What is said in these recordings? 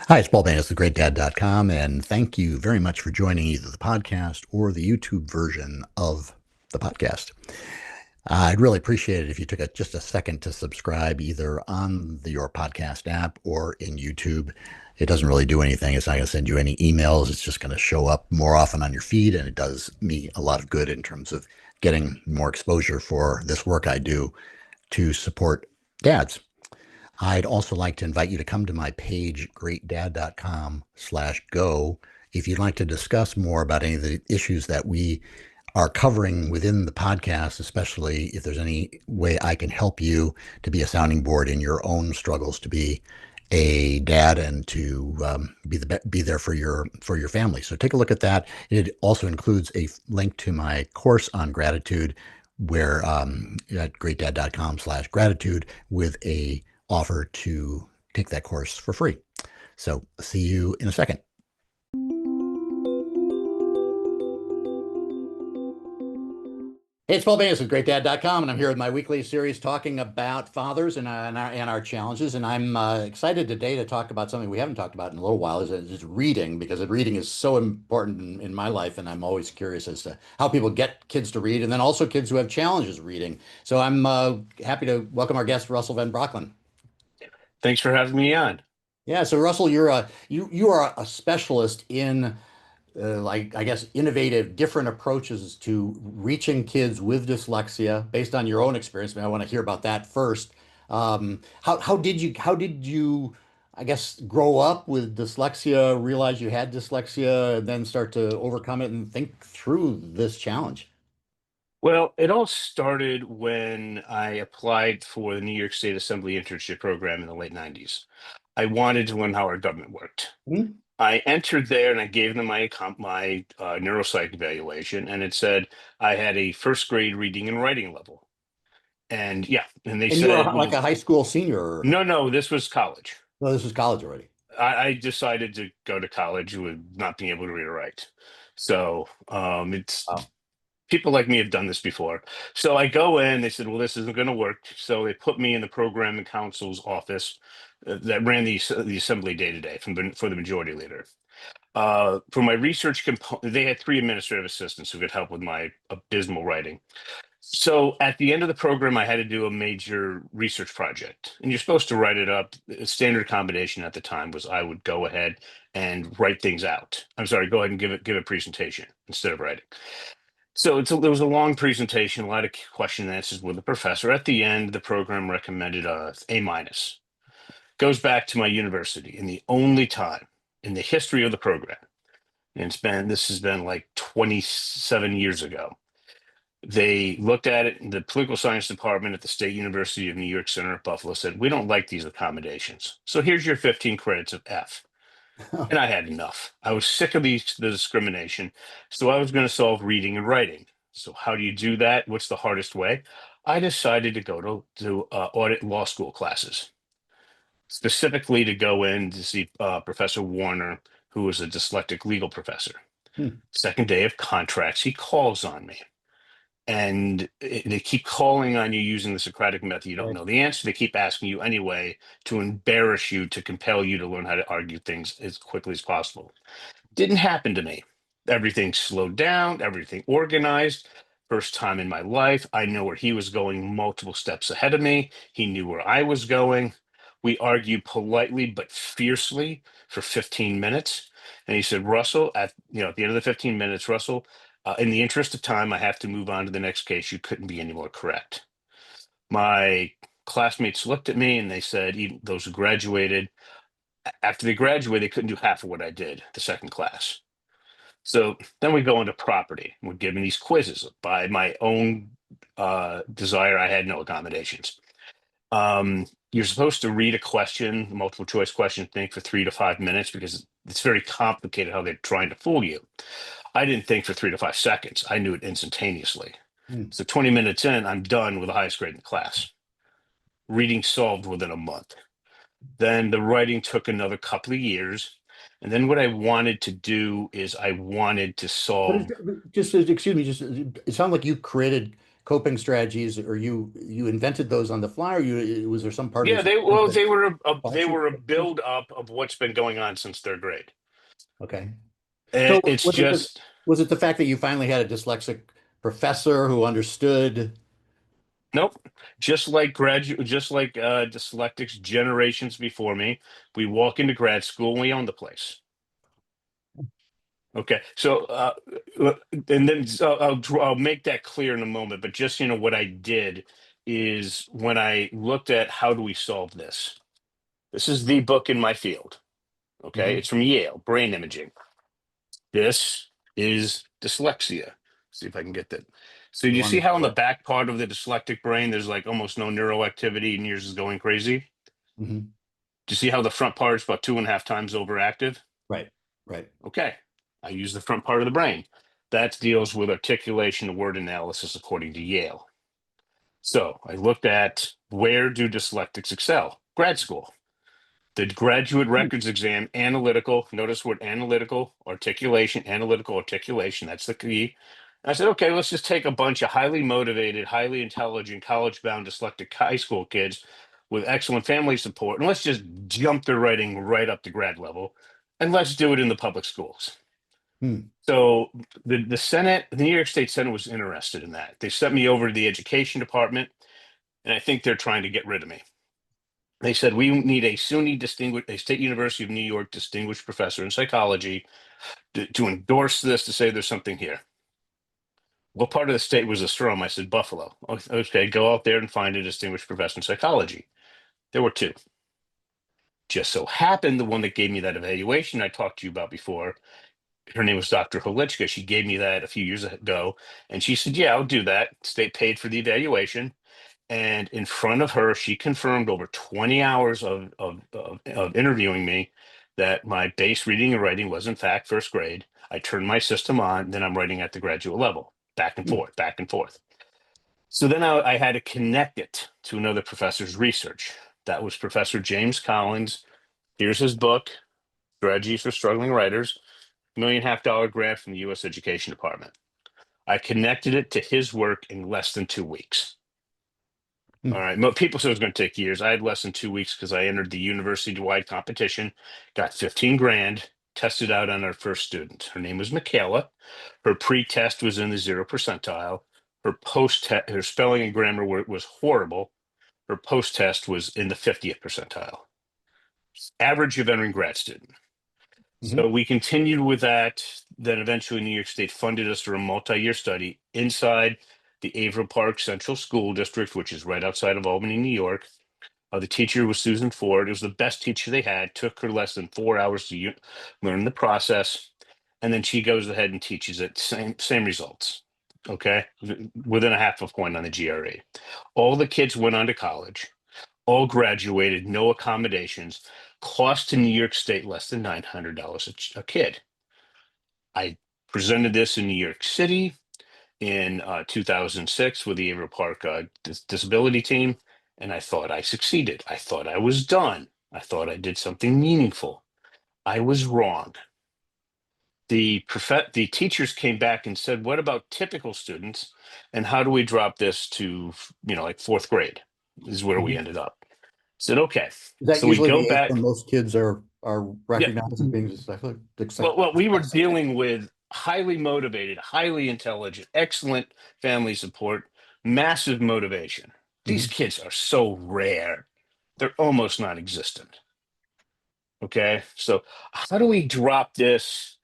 Hi, it's Paul Banis with GreatDad.com, and thank you very much for joining either the podcast or the YouTube version of the podcast. I'd really appreciate it if you took just a second to subscribe either on your podcast app or in YouTube. It doesn't really do anything. It's not going to send you any emails. It's just going to show up more often on your feed, and it does me a lot of good in terms of getting more exposure for this work I do to support dads. I'd also like to invite you to come to my page, GreatDad.com/go, if you'd like to discuss more about any of the issues that we are covering within the podcast, especially if there's any way I can help you to be a sounding board in your own struggles to be a dad and to be there for your family. So take a look at that. It also includes a link to my course on gratitude, where at GreatDad.com/gratitude with a offer to take that course for free. So see you in a second. Hey, it's Paul Banis with GreatDad.com, and I'm here with my weekly series talking about fathers and our challenges. And I'm excited today to talk about something we haven't talked about in a little while, is reading, because reading is so important in my life, and I'm always curious as to how people get kids to read, and then also kids who have challenges reading. So I'm happy to welcome our guest, Russell Van Brocklen. Thanks for having me on. Yeah, so Russell, you are a specialist in like, I guess, innovative, different approaches to reaching kids with dyslexia based on your own experience. I want to hear about that first. How did you I guess grow up with dyslexia, realize you had dyslexia, and then start to overcome it and think through this challenge? Well, it all started when I applied for the New York State Assembly internship program in the late 90s. I wanted to learn how our government worked. Hmm? I entered there and I gave them my neuropsych evaluation, and it said I had a first grade reading and writing level. And yeah, and they And you were said, like well, a high school senior, or no, this was college. no, this was college already. I decided to go to college with not being able to read or write. So it's Wow. people like me have done this before. So I go in, they said, well, this isn't going to work. So they put me in the program and counsel's office that ran the assembly day to day for the majority leader. For my research component, they had three administrative assistants who could help with my abysmal writing. So at the end of the program, I had to do a major research project, and you're supposed to write it up. A standard combination at the time was I would go ahead and write things out. I'm sorry, go ahead and give a presentation instead of writing. So there was a long presentation, a lot of question and answers with the professor. At the end, the program recommended A minus. Goes back to my university, and the only time in the history of the program, and this has been like 27 years ago. They looked at it, and the political science department at the State University of New York Center at Buffalo said, "We don't like these accommodations. So here's your 15 credits of F." And I had enough. I was sick of the discrimination. So I was going to solve reading and writing. So how do you do that? What's the hardest way? I decided to go to audit law school classes, specifically to go in to see Professor Warner, who was a dyslexic legal professor. Hmm. Second day of contracts, he calls on me. And they keep calling on you using the Socratic method. You don't Right. know the answer. They keep asking you anyway to embarrass you, to compel you to learn how to argue things as quickly as possible. Didn't happen to me. Everything slowed down, everything organized. First time in my life, I know where he was going multiple steps ahead of me. He knew where I was going. We argued politely but fiercely for 15 minutes. And he said, Russell, at the end of the 15 minutes, Russell, in the interest of time, I have to move on to the next case. You couldn't be any more correct. My classmates looked at me and they said, even those who graduated, after they graduated, they couldn't do half of what I did the second class. So then we go into property. We're given these quizzes. By my own desire, I had no accommodations. You're supposed to read a question, multiple choice question, think for 3 to 5 minutes, because it's very complicated how they're trying to fool you. I didn't think for 3 to 5 seconds. I knew it instantaneously. Hmm. So 20 minutes in, I'm done with the highest grade in the class. Reading solved within a month. Then the writing took another couple of years. And then what I wanted to do is I wanted to But solve. just excuse me, just it sounds like you created coping strategies, or you invented those on the fly, or you was there some part of Yeah, this well, that they taught you? were a build up of what's been going on since third grade. Okay. So And it's just was it the fact that you finally had a dyslexic professor who understood? nope. Just like dyslexics generations before me, we walk into grad school and we own the place. Okay, so and then I'll make that clear in a moment. But just what I did is when I looked at how do we solve this. This is the book in my field. Okay, Hmm. it's from Yale, brain imaging. This is dyslexia. See if I can get that. So do The you one see with how in the the. back part of the dyslexic brain there's like almost no neural activity and yours is going crazy? Mhm. Do you see how the front part is about 2.5 times overactive? Right, right. Okay, I use the front part of the brain. That deals with articulation and word analysis according to Yale. So I looked at where do dyslexics excel? Grad school. The graduate Hmm. records exam, notice word analytical articulation, that's the key. And I said, okay, let's just take a bunch of highly motivated, highly intelligent, college-bound dyslexic high school kids with excellent family support, and let's just jump their writing right up to grad level, and let's do it in the public schools. Hmm. So the New York State Senate was interested in that. They sent me over to the education department, and I think they're trying to get rid of me. They said we need a State University of New York distinguished professor in psychology to endorse this to say there's something here. What part of the state was this from? I said Buffalo. Okay, go out there and find a distinguished professor in psychology. There were two. Just so happened the one that gave me that evaluation I talked to you about before. Her name was Dr. Holichka. She gave me that a few years ago, and she said, "Yeah, I'll do that." State paid for the evaluation. And in front of her, she confirmed over 20 hours of interviewing me that my base reading and writing was in fact first grade. I turned my system on, then I'm writing at the graduate level, back and Hmm. forth, back and forth. So then I had to connect it to another professor's research. That was Professor James Collins. Here's his book, Strategies for Struggling Writers, $1.5 million grant from the U.S. Education Department. I connected it to his work in less than 2 weeks. All Hmm. right. People said it was going to take years. I had less than 2 weeks because I entered the university-wide competition, got 15 grand, tested out on our first student. Her name was Michaela. Her pre-test was in the 0 percentile. Her spelling and grammar was horrible. Her post-test was in the 50th percentile. Average of entering grad student. Hmm. So we continued with that. Then eventually New York State funded us for a multi-year study inside the Averill Park Central School District, which is right outside of Albany, New York. The teacher was Susan Ford. It was the best teacher they had. Took her less than 4 hours to learn the process, and then she goes ahead and teaches it. Same results. Okay, within a half a point on the GRE. All the kids went on to college. All graduated. No accommodations. Cost to New York State less than $900 a kid. I presented this in New York City in 2006 with the Averill Park disability team, and I thought I succeeded. I thought I was done. I thought I did something meaningful. I was wrong. The teachers came back and said, "What about typical students, and how do we drop this to like fourth grade?" Is where we Hmm. ended up. I said, "Okay." Is that So we usually go the age back. when most kids are Yeah. recognized as being dyslexic? Well, we were dealing with highly motivated, highly intelligent, excellent family support, massive motivation. These Mhm. kids are so rare, they're almost non existent. Okay. So, how do we drop this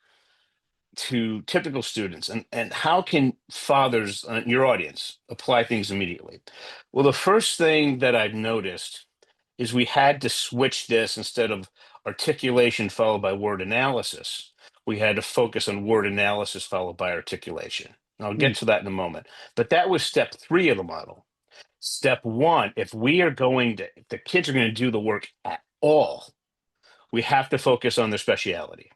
to typical students? And how can fathers, your audience, apply things immediately? Well, the first thing that I've noticed is we had to switch this instead of articulation followed by word analysis. We had to focus on word analysis followed by articulation. And I'll Hmm. get to that in a moment. But that was step three of the model. Step one, if the kids are going to do the work at all, we have to focus on their speciality,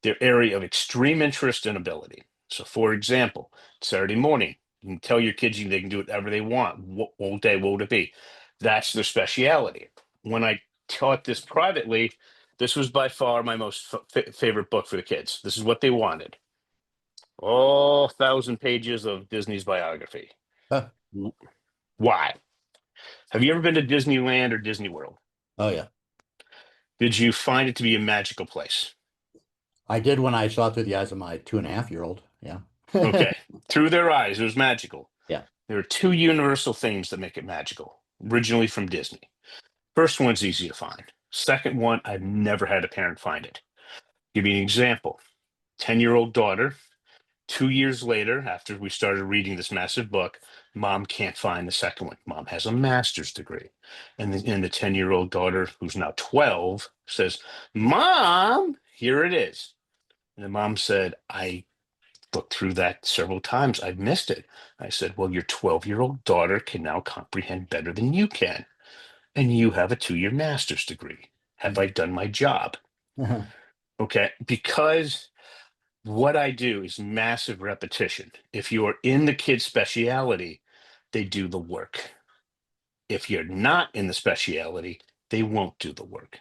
their area of extreme interest and ability. So, for example, Saturday morning, you can tell your kids they can do whatever they want. What day what would it be? That's their speciality. When I taught this privately, this was by far my most favorite book for the kids. This is what they wanted. All 1,000 pages of Disney's biography. Huh. Why? Have you ever been to Disneyland or Disney World? Oh yeah. Did you find it to be a magical place? I did when I saw it through the eyes of my 2.5-year-old. Yeah. Okay. Through their eyes, it was magical. Yeah. There are two universal things that make it magical, originally from Disney. First one's easy to find. Second one, I've never had a parent find it. Give you an example. 10-year-old daughter, 2 years later, after we started reading this massive book, mom can't find the second one. Mom has a master's degree. And the 10-year-old daughter, who's now 12, says, Mom, here it is. And the mom said, I looked through that several times. I've missed it. I said, well, your 12-year-old daughter can now comprehend better than you can. And you have a 2-year master's degree. Have I done my job? Okay. Because what I do is massive repetition. If you are in the kid's speciality, they do the work. If you're not in the speciality, they won't do the work.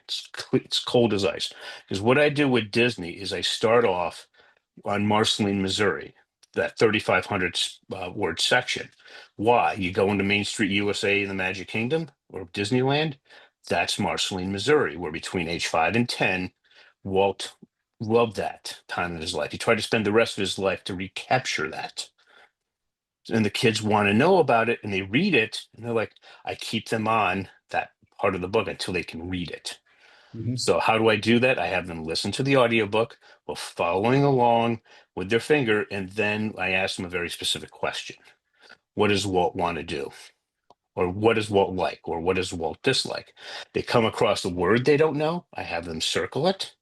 It's cold as ice. Because what I do with Disney is I start off on Marceline, Missouri, that 3,500 word section. Why? You go into Main Street, USA in the Magic Kingdom or Disneyland, that's Marceline, Missouri, where between age 5 and 10, Walt loved that time in his life. He tried to spend the rest of his life to recapture that. And the kids want to know about it and they read it and they're like, I keep them on that part of the book until they can read it. Mhm. So how do I do that? I have them listen to the audiobook while following along with their finger, and then I ask them a very specific question. What does Walt want to do? Or what does Walt like? Or what does Walt dislike? They come across a word they don't know. I have them circle it.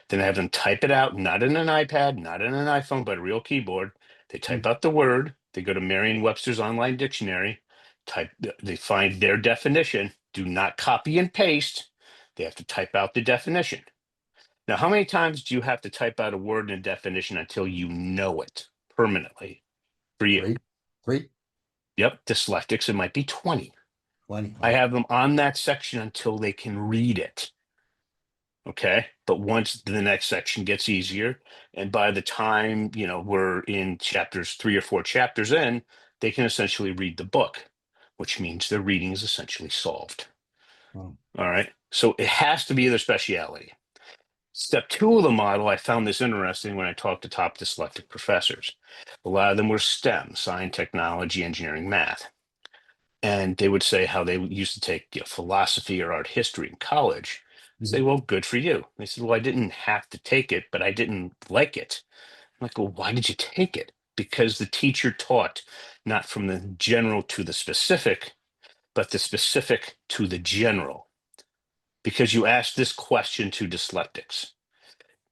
Then I have them type it out, not in an iPad, not in an iPhone, but a real keyboard. They type out the word. They go to Merriam-Webster's online dictionary, type, they find their definition. Do not copy and paste. They have to type out the definition. Now, how many times do you have to type out a word and a definition until you know it permanently for you? Three. Three. Yep, dyslexics, it might be 20. 20. I Wow. have them on that section until they can read it. Okay. But once the next section gets easier, and by the time, we're in chapters 3 or 4 chapters in, they can essentially read the book, which means their reading is essentially solved. Wow. All right. So it has to be their speciality. Step two of the model, I found this interesting when I talked to top dyslexic professors. A lot of them were STEM, science, technology, engineering, math. And they would say how they used to take philosophy or art history in college. I say, Mhm. well, good for you. They said, well, I didn't have to take it, but I didn't like it. I'm like, well, why did you take it? Because the teacher taught not from the general to the specific, but the specific to the general. Because you asked this question to dyslexics.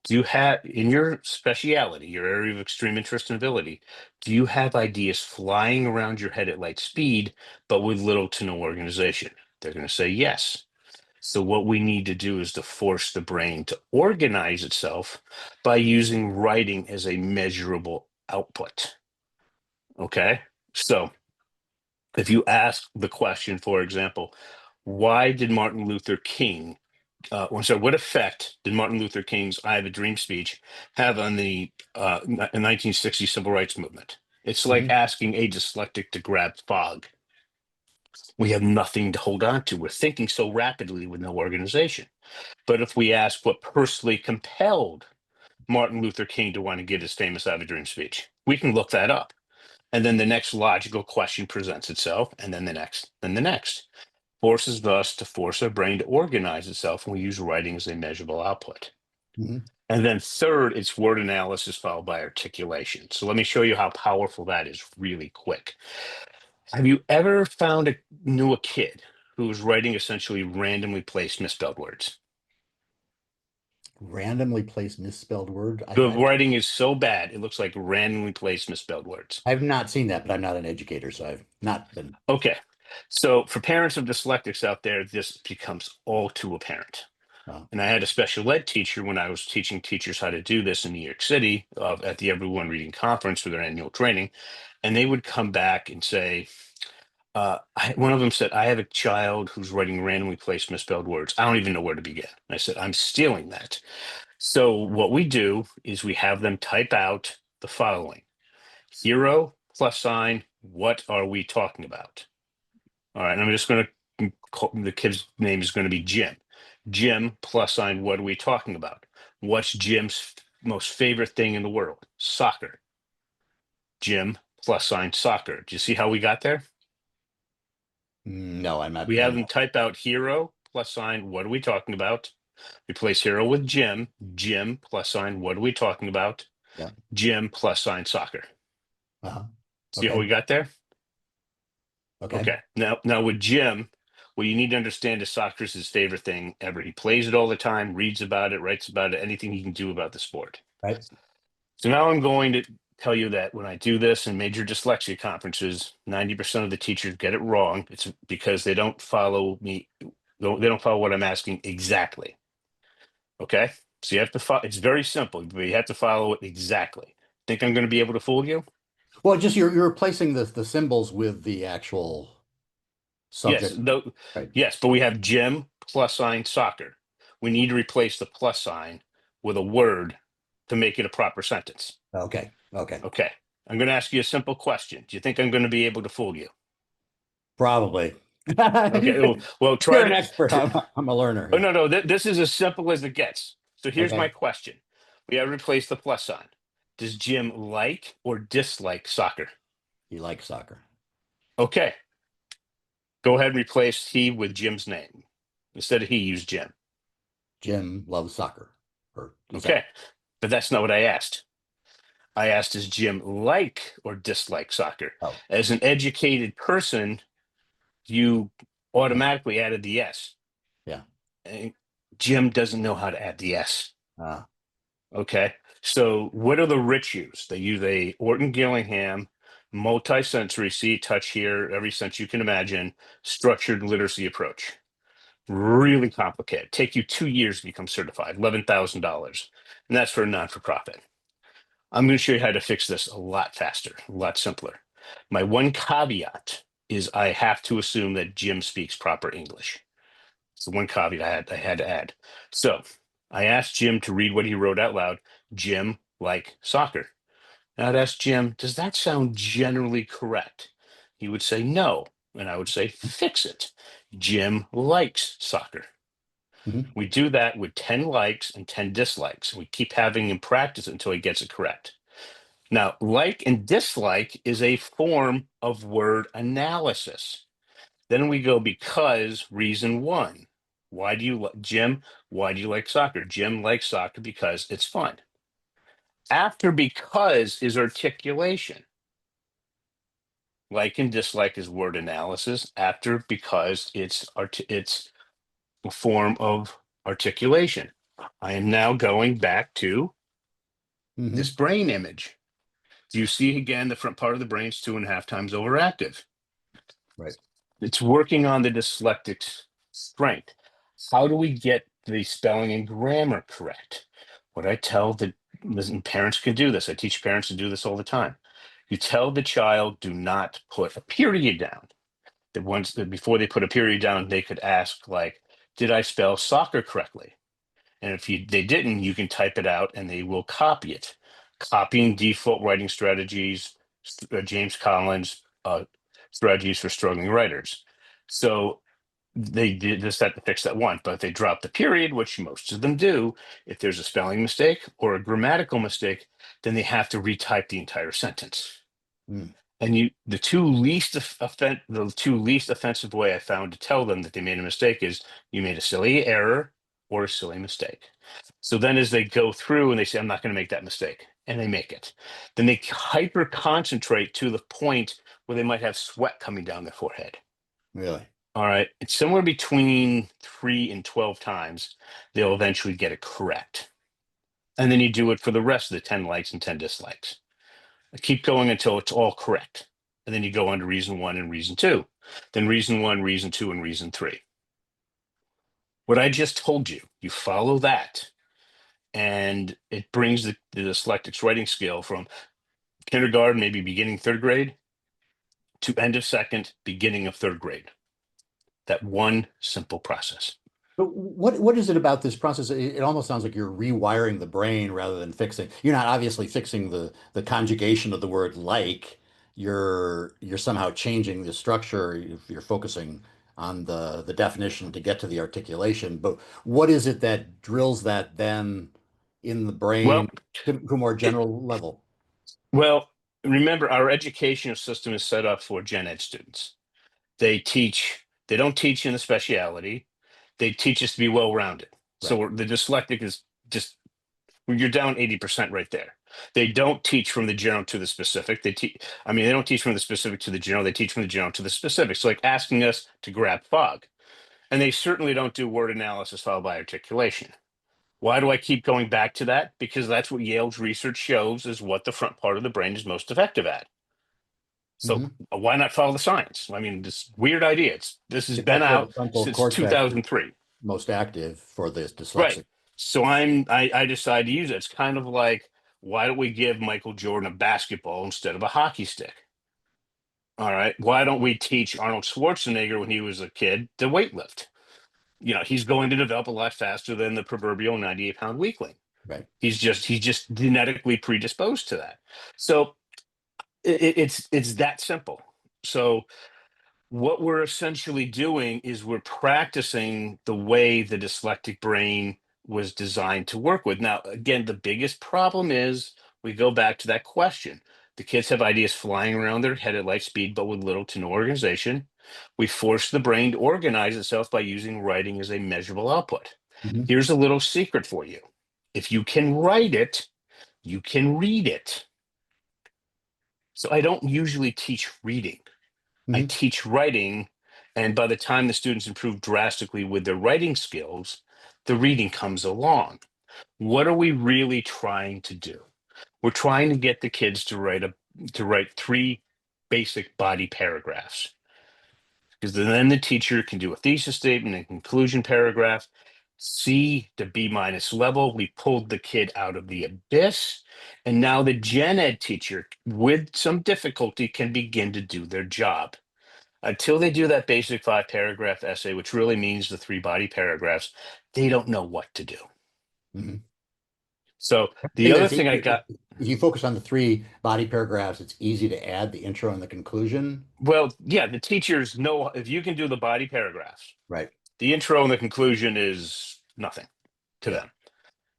Do you have, in your speciality, your area of extreme interest and ability, do you have ideas flying around your head at light speed, but with little to no organization? They're going to say yes. So what we need to do is to force the brain to organize itself by using writing as a measurable output. Okay. So if you ask the question, for example, why did Martin Luther King what effect did Martin Luther King's "I Have a Dream" speech have on the 1960 civil rights movement? It's like Mhm. asking a dyslexic to grab fog. We have nothing to hold on to. We're thinking so rapidly with no organization. But if we ask what personally compelled Martin Luther King to want to give his famous "I Have a Dream" speech, we can look that up. And then the next logical question presents itself, and then the next, then the next. Forces us to force our brain to organize itself, and we use writing as a measurable output. Mhm. And then third, it's word analysis followed by articulation. So let me show you how powerful that is really quick. Have you ever knew a kid who was writing essentially randomly placed misspelled words? Randomly placed misspelled word. The writing is so bad, it looks like randomly placed misspelled words. I've not seen that, but I'm not an educator, so I've not been. Okay. So for parents of dyslexics out there, this becomes all too apparent. Wow. And I had a special ed teacher when I was teaching teachers how to do this in New York City at the Everyone Reading Conference for their annual training. And they would come back and say, one of them said, I have a child who's writing randomly placed misspelled words. I don't even know where to begin. And I said, I'm stealing that. So what we do is we have them type out the following: hero, plus sign, what are we talking about? All right, and I'm just going to call the kid's name is going to be Jim. Jim plus sign, what are we talking about? What's Jim's most favorite thing in the world? Soccer. Jim plus sign soccer. Do you see how we got there? No, We have I'm them not. type out hero plus sign, what are we talking about? Replace hero with Jim. Jim plus sign, what are we talking about? Yeah. Jim plus sign soccer. Uh-huh. See how Okay. we got there? Okay. Okay. Now with Jim, what you need to understand is soccer is his favorite thing ever. He plays it all the time, reads about it, writes about it, anything he can do about the sport. Right. So now I'm going to tell you that when I do this in major dyslexia conferences, 90% of the teachers get it wrong. It's because they don't follow me. They don't follow what I'm asking exactly. Okay. So you have to follow. It's very simple, but you have to follow it exactly. Think I'm going to be able to fool you? Well, just you're replacing the symbols with the actual Yes. subject. No. Right. Yes, but we have gym plus sign soccer. We need to replace the plus sign with a word to make it a proper sentence. Okay. Okay. Okay. I'm going to ask you a simple question. Do you think I'm going to be able to fool you? Probably. Okay. Well, try You're an to. expert. I'm a learner Oh here. no, no. This is as simple as it gets. So here's my Okay. question. We have to replace the plus sign. Does Jim like or dislike soccer? You like soccer. Okay. Go ahead and replace he with Jim's name. Instead of he, use Jim. Jim loves soccer. Or is that? Okay. But that's not what I asked. I asked, does Jim like or dislike soccer? Oh, As an educated person, you yeah. automatically added the S. Yeah. And Jim doesn't know how to add the S. Uh, Okay. So what are the rich use? They use a Orton Gillingham multi-sensory, see, touch, hear, every sense you can imagine, structured literacy approach. Really complicated. Take you 2 years to become certified, $11,000. And that's for a non-for-profit. I'm going to show you how to fix this a lot faster, a lot simpler. My one caveat is I have to assume that Jim speaks proper English. It's the one caveat I had to add. So I asked Jim to read what he wrote out loud. Jim like soccer. And I'd ask Jim, does that sound generally correct? He would say no. And I would say, fix it. Jim likes soccer. mhm. We do that with 10 likes and 10 dislikes. We keep having him practice it until he gets it correct. Now, like and dislike is a form of word analysis. Then we go because reason one. Why do you like Jim? Why do you like soccer? Jim likes soccer because it's fun. After because is articulation. Like and dislike is word analysis. After because it's a form of articulation. I am now going back to this Mhm. brain image. Do you see again the front part of the brain's 2.5 times overactive? Right. It's working on the dyslectic's strength. How do we get the spelling and grammar correct? What I tell the listen, parents can do this. I teach parents to do this all the time. You tell the child, do not put a period down. That once before they put a period down, they could ask like, "Did I spell soccer correctly?" And if they didn't, you can type it out and they will copy it. Copying default writing strategies, James Collins, strategies for struggling writers. So they did just have to fix that one, but if they drop the period, which most of them do, if there's a spelling mistake or a grammatical mistake, then they have to retype the entire sentence. Mm. And the two least offensive way I found to tell them that they made a mistake is you made a silly error or a silly mistake. So then as they go through and they say, I'm not going to make that mistake, and they make it, then they hyper concentrate to the point where they might have sweat coming down their forehead. Really? All right. It's somewhere between 3 and 12 times they'll eventually get it correct. And then you do it for the rest of the 10 likes and 10 dislikes. Keep going until it's all correct. And then you go on to reason one and reason two. Then reason one, reason two, and reason three. What I just told you, you follow that, and it brings the dyslectic's writing skill from kindergarten, maybe beginning third grade, to end of second, beginning of third grade. That one simple process. But what is it about this process? It almost sounds like you're rewiring the brain rather than fixing. You're not obviously fixing the conjugation of the word like. you're somehow changing the structure. You're focusing on the definition to get to the articulation. But what is it that drills that then in the Well, brain to a more it, general level? well, remember our educational system is set up for gen ed students. They don't teach in the speciality. They teach us to be well-rounded. Right. So the dyslexic is just, you're down 80% right there. They don't teach from the general to the specific. They don't teach from the specific to the general. They teach from the general to the specific. So like asking us to grab fog. And they certainly don't do word analysis followed by articulation. Why do I keep going back to that? Because that's what Yale's research shows is what the front part of the brain is most effective at. So Hmm. why not follow the science? I mean, this weird idea. This has been That's where the out frontal since cortex is 2003. most active for the Right. dyslexic. So I decided to use it. It's kind of like, why don't we give Michael Jordan a basketball instead of a hockey stick? All right. Why don't we teach Arnold Schwarzenegger when he was a kid to weightlift? He's going to develop a lot faster than the proverbial 98-pound weakling. Right. He's just genetically predisposed to that. So it's that simple. So what we're essentially doing is we're practicing the way the dyslexic brain was designed to work with. Now, again, the biggest problem is we go back to that question. The kids have ideas flying around their head at light speed, but with little to no organization. We force the brain to organize itself by using writing as a measurable output. Hmm. Here's a little secret for you. If you can write it, you can read it. So I don't usually teach reading. I Hmm. teach writing, and by the time the students improve drastically with their writing skills, the reading comes along. What are we really trying to do? We're trying to get the kids to write three basic body paragraphs. Because then the teacher can do a thesis statement and conclusion paragraph. C to B minus level, we pulled the kid out of the abyss. And now the gen ed teacher, with some difficulty, can begin to do their job. Until they do that basic 5 paragraph essay, which really means the three body paragraphs, they don't know what to do. Hmm. So I the think other that's thing I got, if you focus on the three body paragraphs, it's easy to add the intro and the conclusion. well, yeah, the teachers know if you can do the body paragraphs, Right. the intro and the conclusion is nothing to Yeah. them.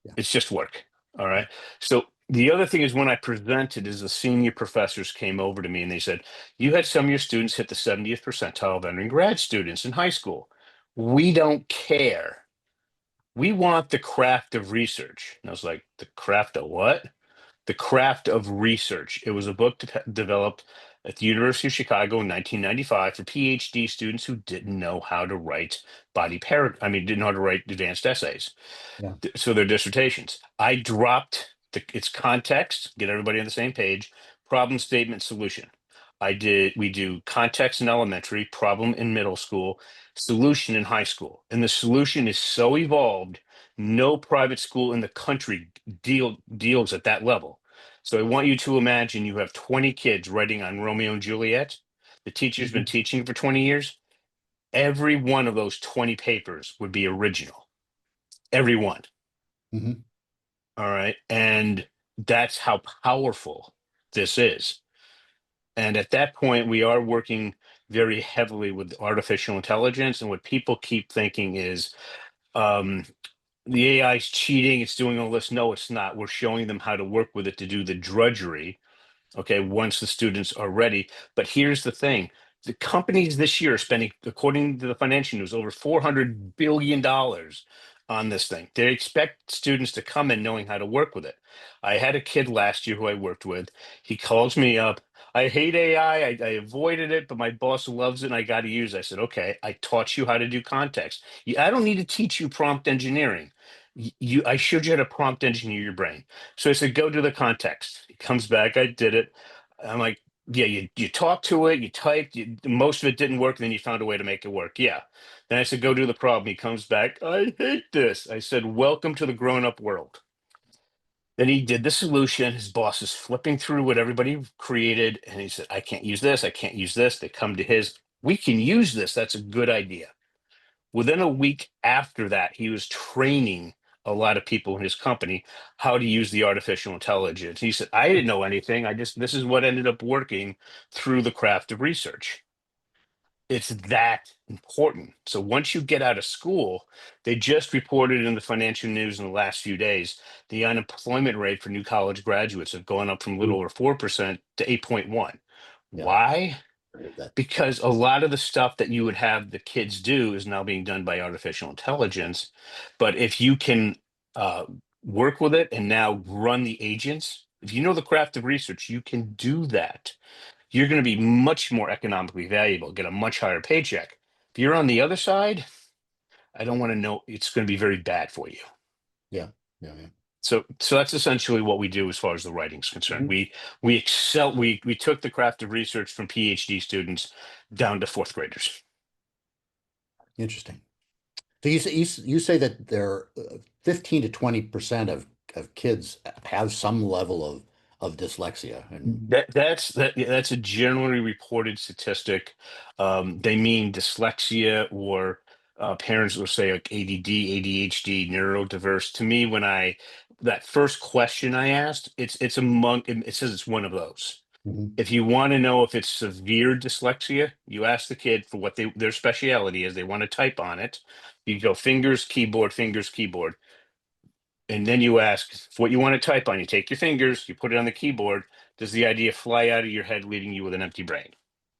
Yeah. It's just work. All right. So the other thing is when I presented is the senior professors came over to me and they said, you had some of your students hit the 70th percentile of entering grad students in high school. We don't care. We want the craft of research. And I was like, the craft of what? The Craft of Research. It was a book developed at the University of Chicago in 1995 for PhD students who didn't know how to write didn't know how to write advanced essays. Yeah. So their dissertations. I dropped its context, get everybody on the same page, problem statement solution. We do context in elementary, problem in middle school, solution in high school. And the solution is so evolved, no private school in the country deals at that level. So I want you to imagine you have 20 kids writing on Romeo and Juliet. The teacher's been Hmm. teaching for 20 years. Every one of those 20 papers would be original. Every one. Hmm. All right. And that's how powerful this is. And at that point, we are working very heavily with artificial intelligence. And what people keep thinking is um, the AI is cheating, it's doing all this. No, it's not. We're showing them how to work with it to do the drudgery. Okay, once the students are ready. But here's the thing. The companies this year are spending, according to the financial news, over $400 billion on this thing. They expect students to come in knowing how to work with it. I had a kid last year who I worked with. He calls me up. I hate AI. I avoided it, but my boss loves it and I got to use it. I said, okay, I taught you how to do context. I don't need to teach you prompt engineering. I showed you how to prompt engineer your brain. So I said, go do the context. He comes back, I did it. I'm like, yeah, you talked to it, you typed, most of it didn't work, and then you found a way to make it work. Yeah. Then I said, go do the problem. He comes back, I hate this. I said, welcome to the grown-up world. Then he did the solution. His boss is flipping through what everybody created, and he said, I can't use this, I can't use this. They come to his, we can use this. That's a good idea. Within a week after that, he was training a lot of people in his company how to use the artificial intelligence. He said, I didn't know anything. This is what ended up working through the craft of research. It's that important. So once you get out of school, they just reported in the financial news in the last few days, the unemployment rate for new college graduates have gone up from a little over 4% to 8.1. Yeah. Why? I heard that. Because a lot of the stuff that you would have the kids do is now being done by artificial intelligence. But if you can uh, work with it and now run the agents, if you know the craft of research, you can do that. You're going to be much more economically valuable, get a much higher paycheck. If you're on the other side, I don't want to know, it's going to be very bad for you. Yeah. Yeah. Yeah. So that's essentially what we do as far as the writing's concerned. Mhm. We excel. We took the craft of research from PhD students down to fourth graders. Interesting. So you say that there 15 to 20% of kids have some level of dyslexia. And Yeah, that's a generally reported statistic. They mean dyslexia or parents will say like ADD, ADHD, neurodiverse. To me, when I that first question I asked, it's among it says it's one of those. Mhm. If you want to know if it's severe dyslexia, you ask the kid for what their speciality is. They want to type on it. You go fingers, keyboard. And then you ask for what you want to type on. You take your fingers, you put it on the keyboard. Does the idea fly out of your head, leaving you with an empty brain?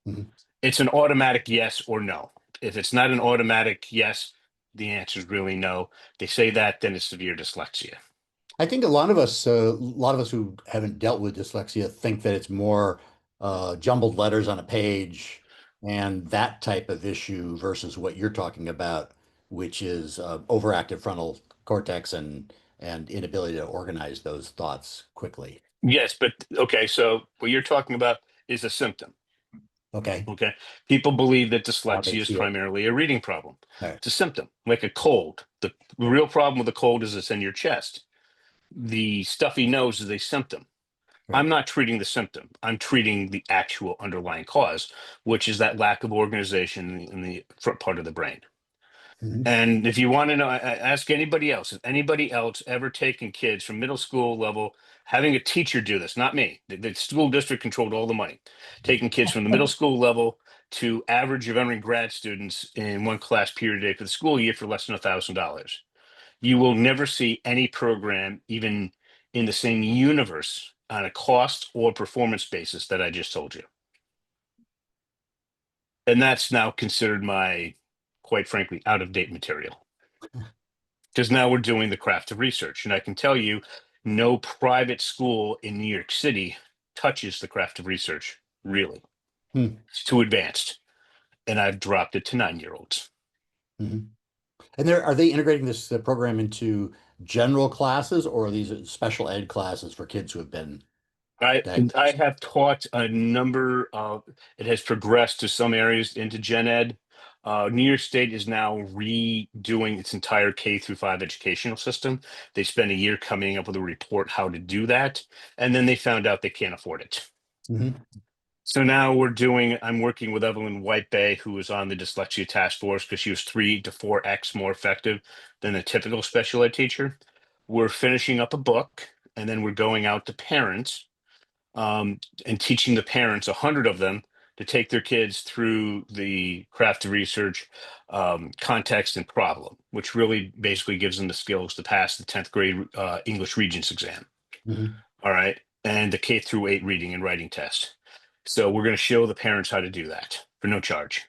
Mhm. It's an automatic yes or no. If it's not an automatic yes, the answer is really no. They say that, then it's severe dyslexia. I think a lot of us who haven't dealt with dyslexia think that it's more jumbled letters on a page and that type of issue versus what you're talking about, which is overactive frontal cortex and inability to organize those thoughts quickly. Yes, but okay, so what you're talking about is a symptom. Okay. Okay. People believe that How they dyslexia is see it. primarily a reading problem. All right. It's a symptom, like a cold. The real problem with a cold is it's in your chest. The stuffy nose is a symptom. Right. I'm not treating the symptom. I'm treating the actual underlying cause, which is that lack of organization in the front part of the brain. Mhm. And if you want to know, ask anybody else. Has anybody else ever taken kids from middle school level, having a teacher do this? Not me. The school district controlled all the money. Taking kids from the middle school level to average of entering grad students in one class period a day for the school year for less than $1,000. You will never see any program even in the same universe on a cost or performance basis that I just told you. And that's now considered my, quite frankly, out of date material. Because now we're doing the craft of research. And I can tell you, no private school in New York City touches the craft of research, really. Hmm. It's too advanced. And I've dropped it to 9-year-olds. Mhm. And there, are they integrating this program into general classes or are these special ed classes for kids who have been I diagnosed? have taught a number of, it has progressed to some areas into gen ed. New York State is now redoing its entire K-5 educational system. They spent a year coming up with a report how to do that, and then they found out they can't afford it. Mhm. So now I'm working with Evelyn White Bay, who was on the dyslexia task force because she was 3 to 4x more effective than a typical special ed teacher. We're finishing up a book, and then we're going out to parents and teaching the parents, 100 of them, to take their kids through the craft of research context and problem, which really basically gives them the skills to pass the 10th grade English Regents exam. Mhm. All right. And the K-8 reading and writing test. So we're going to show the parents how to do that for no charge.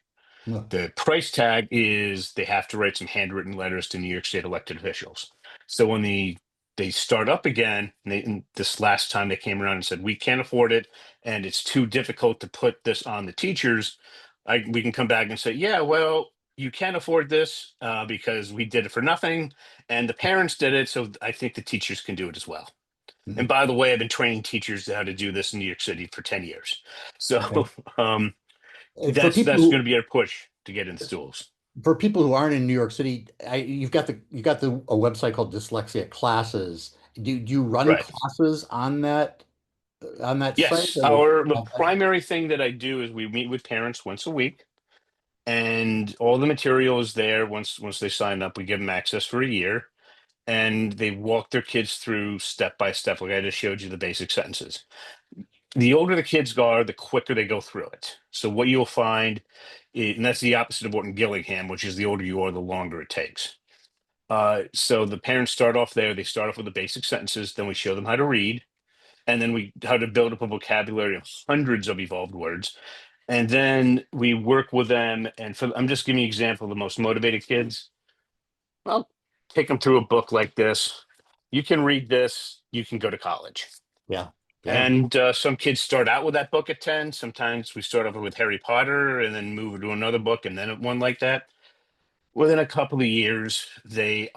No. The price tag is they have to write some handwritten letters to New York State elected officials. So when they start up again, and this last time they came around and said we can't afford it, and it's too difficult to put this on the teachers. We can come back and say, yeah, well, you can afford this because we did it for nothing, and the parents did it, so I think the teachers can do it as well. And Mhm. by the way, I've been training teachers how to do this in New York City for 10 years. Okay. So um, For people that's going who to be our push to get into schools. aren't in New York City, you've got a website called Dyslexia Classes. Do you run Right. classes on that site Yes. or Our the primary thing that I do is we meet with parents once a week, and all the material is there. Once they sign up, we give them access for a year, and they walk their kids through step by step. Like I just showed you the basic sentences. The older the kids are, the quicker they go through it. So what you'll find, and that's the opposite of Orton Gillingham, which is the older you are, the longer it takes. So the parents start off there. They start off with the basic sentences. Then we show them how to read, and then we how to build up a vocabulary of hundreds of evolved words. And then we work with them. And I'm just giving you an example of the most motivated kids. Well, take them through a book like this. You can read this. You can go to college. Yeah. Yeah. And some kids start out with that book at 10. Sometimes we start off with Harry Potter and then move to another book and then one like that. Within a couple of years, the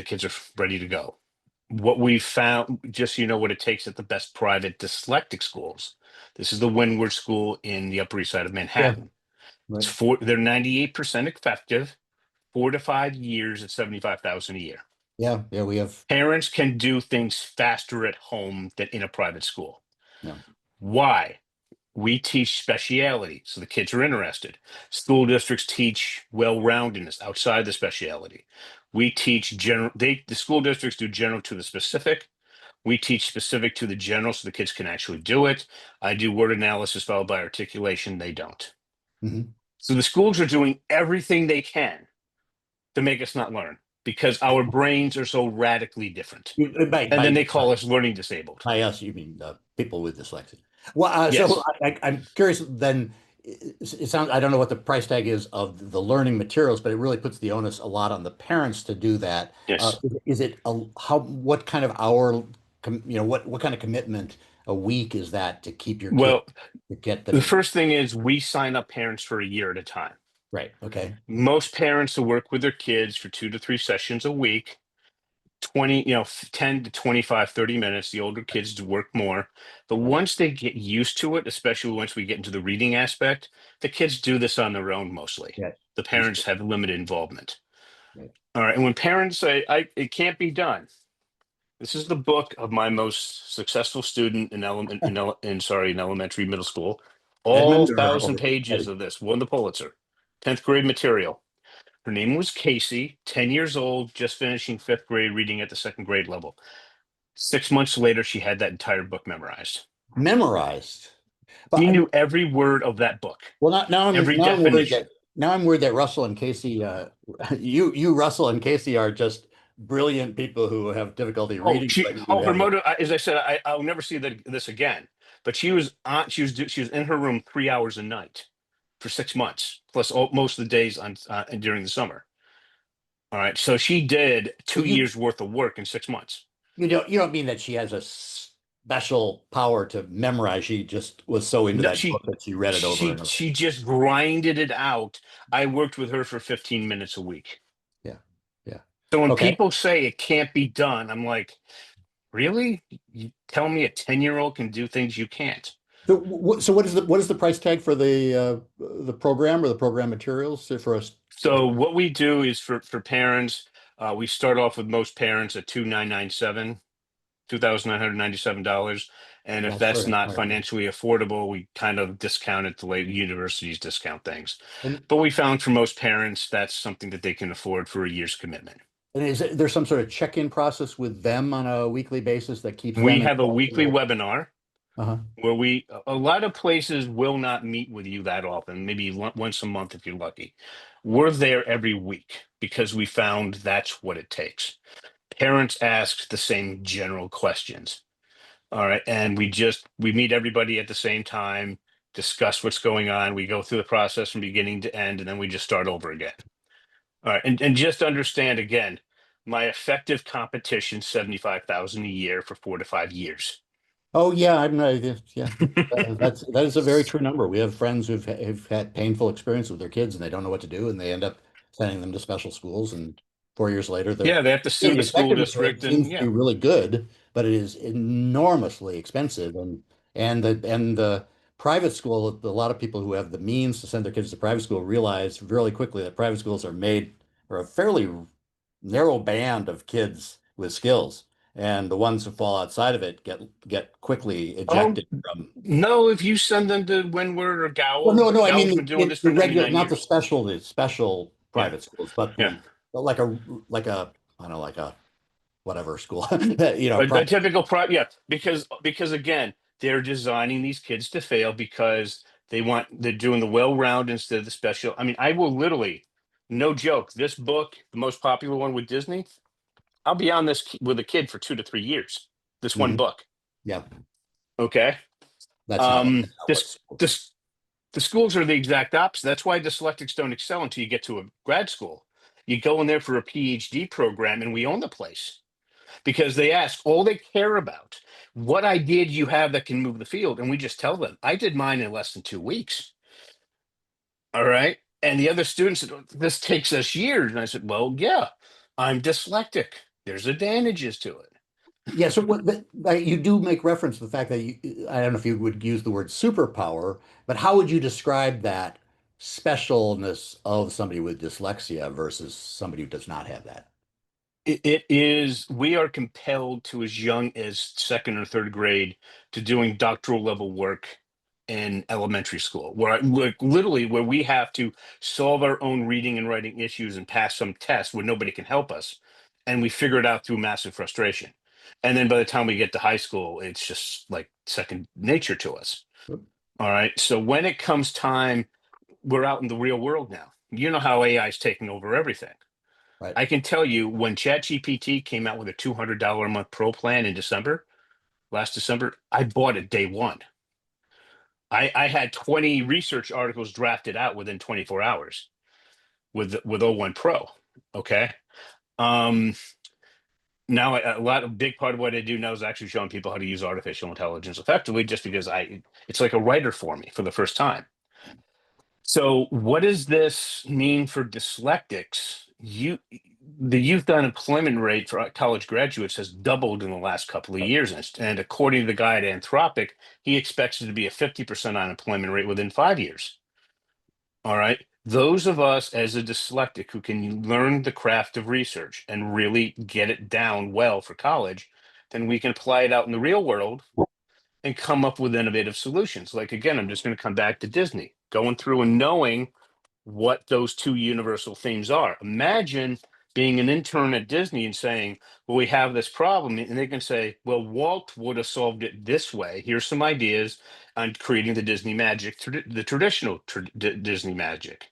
kids are ready to go. What we found, just so you know what it takes at the best private dyslexic schools. This is the Windward School in the Upper East Side of Yeah. Manhattan. Right. They're 98% effective, 4 to 5 years at 75,000 a year. Yeah. Yeah. We have. Parents can do things faster at home than in a private school. Yeah. Why? We teach speciality, so the kids are interested. School districts teach well-roundedness outside the speciality. We teach general. The school districts do general to the specific. We teach specific to the general, so the kids can actually do it. I do word analysis followed by articulation. They don't. Mhm. So the schools are doing everything they can to make us not learn because our brains are so radically different. By, And then by, they call us learning disabled. by us, you mean people with dyslexia. Well, Yes. so I'm curious then. It sounds, I don't know what the price tag is of the learning materials, but it really puts the onus a lot on the parents to do that. Yes. Is it what kind of hour, what kind of commitment a week is that to keep your kid, Well, to get the them? first thing is we sign up parents for a year at a time. Right. Okay. Most parents will work with their kids for 2 to 3 sessions a week, 20, 10 to 25, 30 minutes. The older kids do work more. But once they get used to it, especially once we get into the reading aspect, the kids do this on their own mostly. Yeah. The parents have limited involvement. Right. All right. And when parents say, it can't be done, this is the book of my most successful student in elementary, middle school. All Edmund 1,000 pages of this won the Pulitzer. 10th grade material. Her name was Casey, 10 years old, just finishing fifth grade, reading at the second grade level. 6 months later, she had that entire book memorized. Memorized. He But knew every word of that book, well, every now I'm worried definition. that Russell and Casey, you Russell and Casey are just brilliant people who have difficulty reading, but you Her have motive, as I said, I'll never see this again. But she was in her room 3 hours a night for 6 months, plus most of the days during the summer. All right, so she did so 2 years worth of work in 6 months. you don't mean that she has a special power to memorize. She just was so into No, that book that she read it over and over. she just grinded it out. I worked with her for 15 minutes a week. Yeah. Yeah. So when Okay. people say it can't be done, I'm like, really? You tell me a 10-year-old can do things you can't? So what is the price tag for the program or the program materials for us? So what we do is for parents, we start off with most parents at $2,997. And if Well, that's sorry. not All right. financially affordable, we kind of discount it the way universities discount things. And, But we found for most parents, that's something that they can afford for a year's commitment. and is there some sort of check-in process with them on a weekly basis that keeps We them have a involved? weekly webinar Uh-huh. where a lot of places will not meet with you that often, maybe once a month if you're lucky. We're there every week because we found that's what it takes. Parents ask the same general questions. All right. And we meet everybody at the same time, discuss what's going on. We go through the process from beginning to end, and then we just start over again. All right. And just understand again, my effective competition, 75,000 a year for 4 to 5 years. Oh yeah, yeah. That is a very true number. We have friends who've had painful experience with their kids and they don't know what to do and they end up sending them to special schools and 4 years later Yeah, they have to the sue the school effectiveness rate district, and seems to be yeah. really good, but it is enormously expensive and the private school, a lot of people who have the means to send their kids to private school realize really quickly that private schools are made for a fairly narrow band of kids with skills. And the ones who fall outside of it get quickly Oh, ejected from. no, if you send them to Windward or Well, Gower, no, I Gower's mean been doing this the for regular, 99 not years. the special Yeah, private schools, but yeah. the like a I don't know, like a whatever school, you know, A private. typical yeah, because again, they're designing these kids to fail because they're doing the well-round instead of the special. I mean, I will literally, no joke, this book, the most popular one with Disney, I'll be on this with a kid for 2 to 3 years. This one Mhm. book, Yeah, okay? that's not what, that's not what This schools do. this the schools are the exact opposite. That's why dyslexics don't excel until you get to a grad school. You go in there for a PhD program, and we own the place because they ask all they care about. What idea do you have that can move the field? And we just tell them, I did mine in less than 2 weeks. All right. And the other students said, "Oh, this takes us years." And I said, well, yeah, I'm dyslexic. There's advantages to it. Yeah, so you do make reference to the fact that I don't know if you would use the word superpower, but how would you describe that specialness of somebody with dyslexia versus somebody who does not have that? It is, we are compelled to as young as second or third grade to doing doctoral level work in elementary school, like literally where we have to solve our own reading and writing issues and pass some tests where nobody can help us. And we figure it out through massive frustration. And then by the time we get to high school, it's just like second nature to us. All right. So when it comes time, we're out in the real world now. You know how AI is taking over everything. Right. I can tell you when ChatGPT came out with a $200 a month pro plan in December, last December, I bought it day one. I had 20 research articles drafted out within 24 hours with O1 Pro. Okay. Um, Now a lot of big part of what I do now is actually showing people how to use artificial intelligence effectively, just because it's like a writer for me for the first time. So what does this mean for dyslexics? The youth unemployment rate for college graduates has doubled in the last couple of years. And according to the guy at Anthropic, he expects it to be a 50% unemployment rate within 5 years. All right. Those of us as a dyslexic who can learn the craft of research and really get it down well for college, then we can apply it out in the real world and come up with innovative solutions. Like, again, I'm just going to come back to Disney, going through and knowing what those two universal themes are. Imagine being an intern at Disney and saying, well, we have this problem. And they can say, well, Walt would have solved it this way. Here's some ideas on creating the Disney magic, the traditional Disney magic.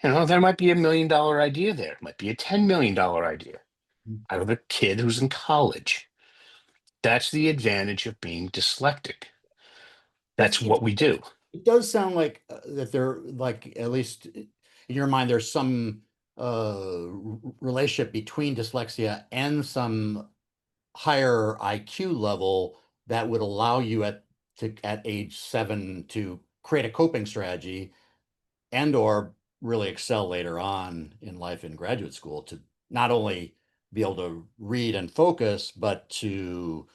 You know, there might be $1 million idea there. It might be a $10 million idea out of a kid who's in college. That's the advantage of being dyslexic. It's, That's what we do. it does sound like that there, like, at least in your mind, there's some relationship between dyslexia and some higher IQ level that would allow you at age 7 to create a coping strategy and or really excel later on in life in graduate school to not only be able to read and focus, but to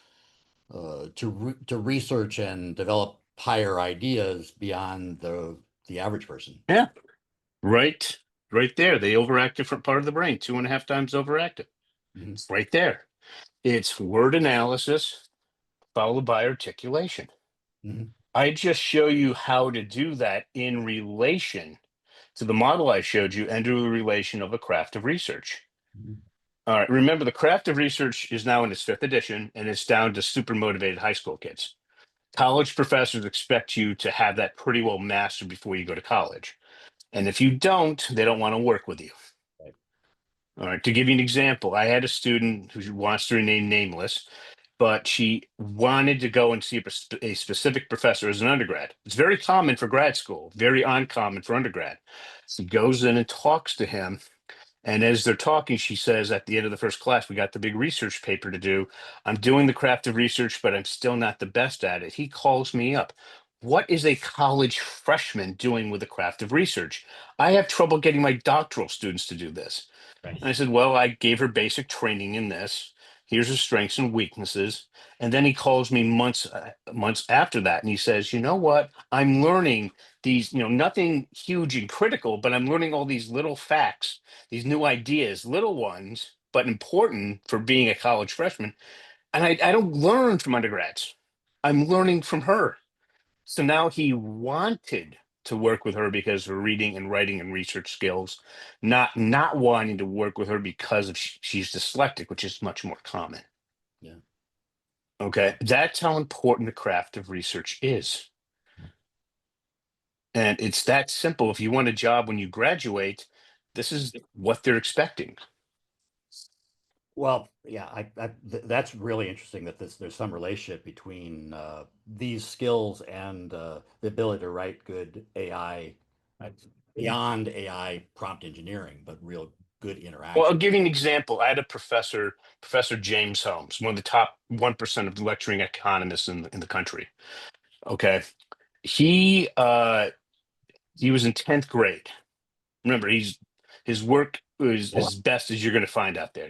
research and develop higher ideas beyond the average person. Yeah, right, right there. They overact different part of the brain, 2.5 times overactive. Mhm, It's right there. It's word analysis followed by articulation. mhm, I just show you how to do that in relation to the model I showed you and to the relation of a craft of research. mhm. All right, remember the craft of research is now in its fifth edition and it's down to super motivated high school kids. College professors expect you to have that pretty well mastered before you go to college. And if you don't, they don't want to work with you. Right. All right, to give you an example, I had a student who wants to remain nameless, but she wanted to go and see a specific professor as an undergrad. It's very common for grad school, very uncommon for undergrad. She goes in and talks to him, and as they're talking, she says at the end of the first class, we got the big research paper to do. I'm doing the craft of research, but I'm still not the best at it. He calls me up. What is a college freshman doing with the craft of research? I have trouble getting my doctoral students to do this. Right. And I said, well, I gave her basic training in this. Here's her strengths and weaknesses. And then he calls me months after that, and he says, you know what? I'm learning these, nothing huge and critical, but I'm learning all these little facts, these new ideas, little ones, but important for being a college freshman. And I don't learn from undergrads. I'm learning from her. So now he wanted to work with her because of her reading and writing and research skills, not wanting to work with her because of she's dyslexic, which is much more common. Yeah. Okay, that's how important the craft of research is. And it's that simple. If you want a job when you graduate, this is what they're expecting. Well, yeah, that's really interesting that there's some relationship between these skills and the ability to write good AI, uh, beyond AI prompt engineering, but real good Well, I'll interaction. give you an example. I had a professor, Professor James Holmes, one of the top 1% of lecturing economists in the country. Okay. He he was in 10th grade. Remember, his work was as best as you're going to find out there.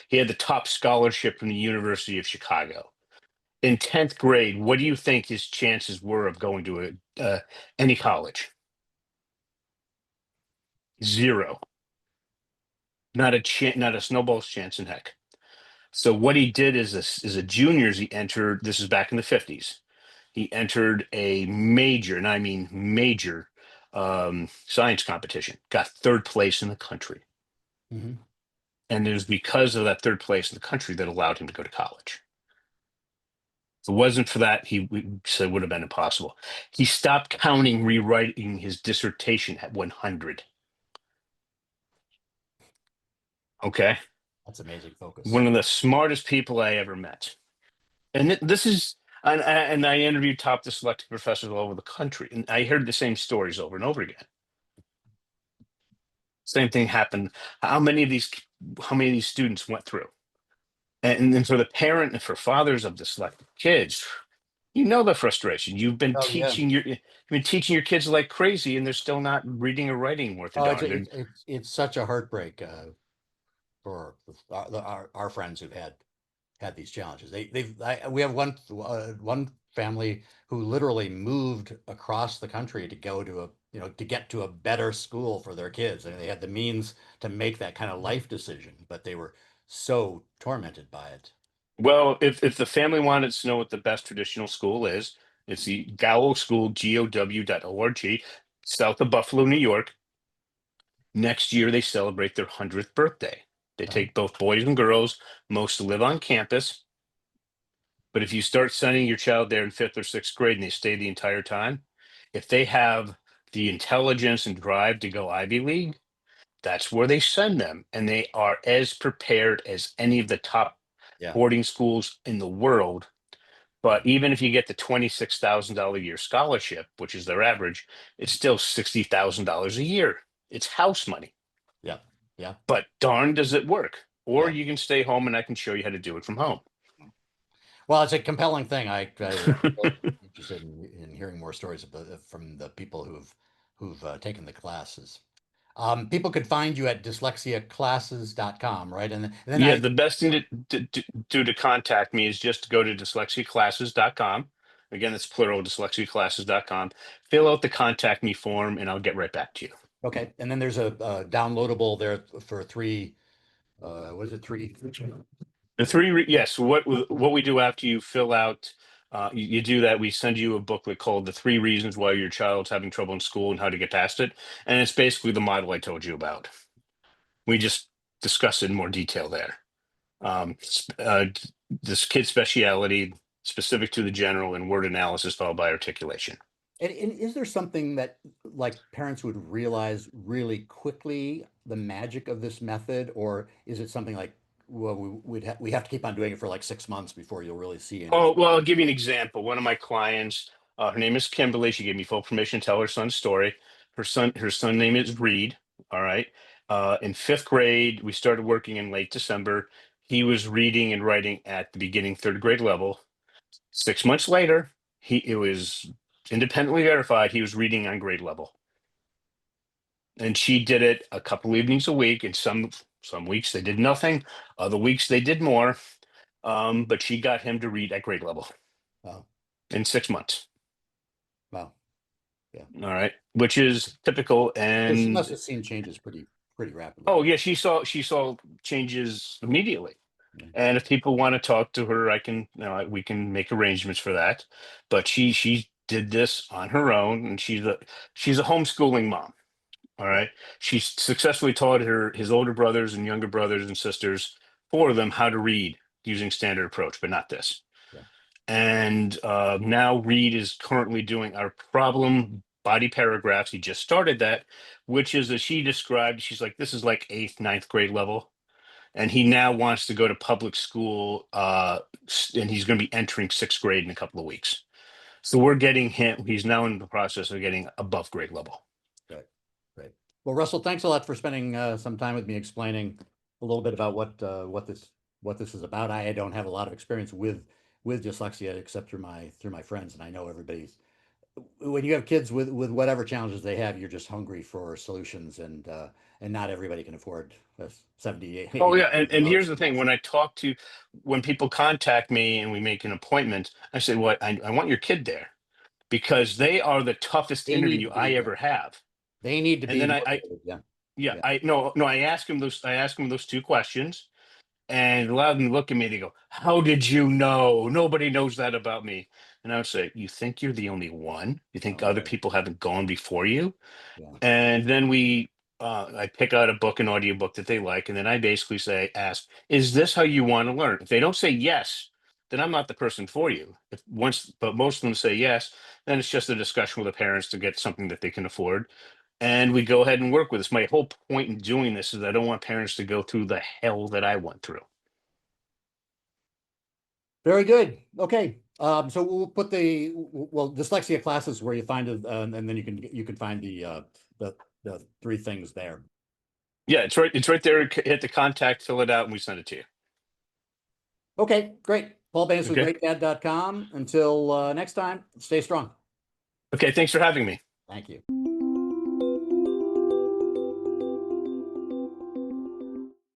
He had the top scholarship from the University of Chicago. In 10th grade, what do you think his chances were of going to any college? Zero. Not a chance, not a snowball's chance in heck. So what he did is this is a juniors, he entered, this is back in the 50s. He entered a major, and I mean major, science competition, got third place in the country. Mhm. And it was because of that third place in the country that allowed him to go to college. If it wasn't for that, he said it would have been impossible. He stopped counting rewriting his dissertation at 100. Okay. That's amazing focus. One of the smartest people I ever met. And this is, and I interviewed top dyslexic professors all over the country, and I heard the same stories over and over again. Same thing happened. How many of these, how many of these students went through? And then for the parent and for fathers of dyslexic kids, you know the frustration. Oh yeah. You've been teaching your kids like crazy, and they're still not reading or writing worth a Oh, darn. They're, it's such a heartbreak for our friends who've had these challenges. We have one family who literally moved across the country to go to to get to a better school for their kids. And they had the means to make that kind of life decision, but they were so tormented by it. well, if the family wanted to know what the best traditional school is, it's the Gow School, GOW.org, south of Buffalo, New York. Next year, they celebrate their 100th birthday. They Uh, take both boys and girls. Most live on campus. But if you start sending your child there in fifth or sixth grade and they stay the entire time, if they have the intelligence and drive to go Ivy League, that's where they send them. And they are as prepared as any of the top yeah, boarding schools in the world. But even if you get the $26,000 a year scholarship, which is their average, it's still $60,000 a year. It's house money. yeah, yeah, But darn, does it work? Or yeah. you can stay home and I can show you how to do it from home. Well, it's a compelling thing. I'm really interested in hearing more stories from the people who've taken the classes. People could find you at dyslexiaclasses.com, right? And then Yeah, I, the best thing to do to contact me is just to go to dyslexiaclasses.com. Again, that's plural, dyslexiaclasses.com. Fill out the contact me form and I'll get right back to you. okay. And then there's a downloadable there for three, was it three? The yes, what we do after you fill out, you do that, we send you a booklet called The Three Reasons Why Your Child's Having Trouble in School and How to Get Past It. And it's basically the model I told you about. We just discuss it in more detail there. This kid speciality specific to the general and word analysis followed by articulation. And is there something that like parents would realize really quickly the magic of this method, or is it something like, well, we have to keep on doing it for like 6 months before you'll really see any? Oh, well, I'll give you an example. One of my clients, her name is Kimberly. She gave me full permission to tell her son's story. Her son name is Reed. All right. In fifth grade, we started working in late December. He was reading and writing at the beginning third grade level. 6 months later, it was independently verified he was reading on grade level. And she did it a couple evenings a week. And some weeks they did nothing. Other weeks they did more. But she got him to read at grade level Wow, in 6 months. wow, yeah. All right, which is typical. So she must And have seen changes pretty rapidly. oh yeah, she saw changes immediately. Yeah. And if people want to talk to her, I can, we can make arrangements for that. But she did this on her own, and she's a homeschooling mom. All Yeah. right. She's successfully taught his older brothers and younger brothers and sisters, four of them, how to read using standard approach, but not this. Yeah. And now Reed is currently doing our problem body paragraphs. He just started that, which is, as she described, she's like, this is like eighth, ninth grade level. And he now wants to go to public school, and he's going to be entering sixth grade in a couple of weeks. So we're getting him. He's now in the process of getting above grade level. Great. Great. Well, Russell, thanks a lot for spending some time with me explaining a little bit about what this is about. I don't have a lot of experience with dyslexia except through my friends, and I know everybody's, when you have kids with whatever challenges they have, you're just hungry for solutions, and not everybody can afford 70, 80 Oh yeah, and dollars. here's the thing: when people contact me and we make an appointment, I say, "What? I want your kid there because they are the toughest They need interview to I be, ever have." they need to And be then I motivated. Yeah. yeah, Yeah. I no, I ask him those two questions, and a lot of them look at me. They go, "How did you know? Nobody knows that about me." And I would say, "You think you're the only one? You think other Okay. people haven't gone before you?" Yeah. And then I pick out a book, an audiobook that they like, and then I basically ask, is this how you want to learn? If they don't say yes, then I'm not the person for you. But most of them say yes, then it's just a discussion with the parents to get something that they can afford. And we go ahead and work with this. My whole point in doing this is I don't want parents to go through the hell that I went through. Very good. Okay. So we'll put dyslexia classes where you find it, and then you can find the three things there. Yeah, it's right. It's right there. Hit the contact, fill it out, and we send it to you. Okay, great. Paul Baines with Okay. GreatDad.com. Until next time, stay strong. Okay. Thanks for having me. Thank you.